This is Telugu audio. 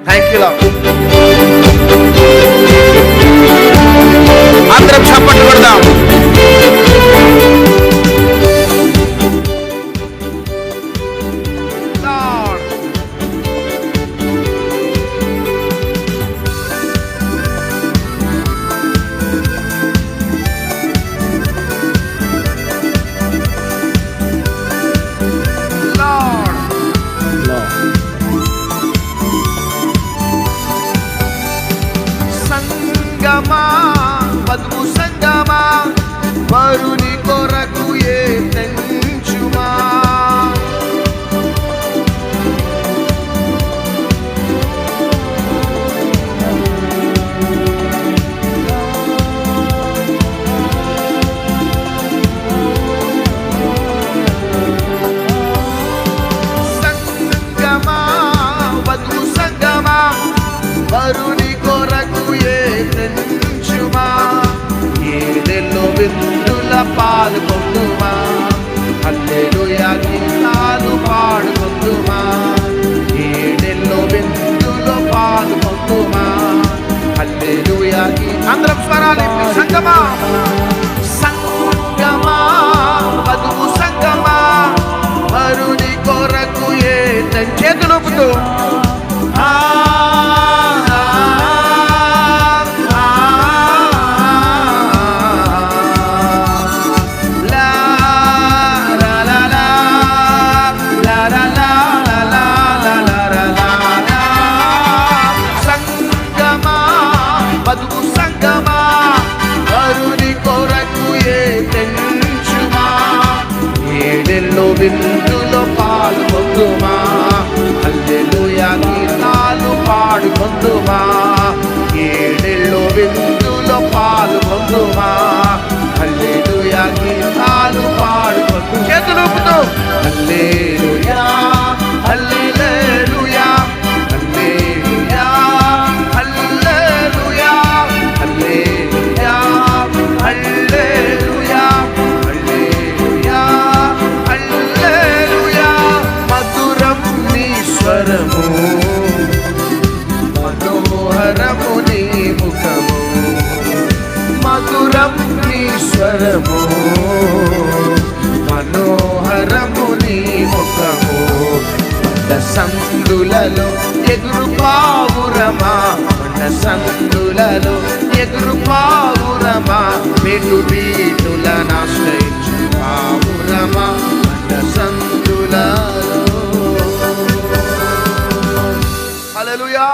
Thank you lord. అందరం చప్పట్లు కొడదాం. వధువు సంగమా వరుని కొరకు తెంచుమా. సంగమా వధువు సంగమా వరుని కొరకు తెంచుమా. ఏడెల్లో విందుల పాల్గొందుమా. హల్లెలూయా గీతాలు పాడుకొందుమా. ఏడెల్లో విందులో పాల్గొందుమా. హల్లెలూయా అందరం స్వరాలు సంగమా. సంగమా వధువు సంగమా వరుని కొరకు చేతులుపుతూ విందులో పాల్గొందుమా. హల్లెలూయా గీతాలు పాడుకొందుమా. ఏడెల్లో విందులో పాల్గొందుమా. హల్లెలూయా గీతాలు పాడుకొందు చేతులుపుతూ హల్లెలూయా హల్లెలూయా హల్లెలూయా హల్లెలూయా హల్లెలూయా హల్లెలూయా స్వరము మనోహరము నీ ముఖము. మధురం నీ స్వరము మనోహరము నీ ముఖము. సందులలో ఎగురు పావురమా. సందులలో ఎగురు పావురమా. మెటు బీటులను ఆశ్రయించు పావురమా. సందులలో హల్లెలూయా.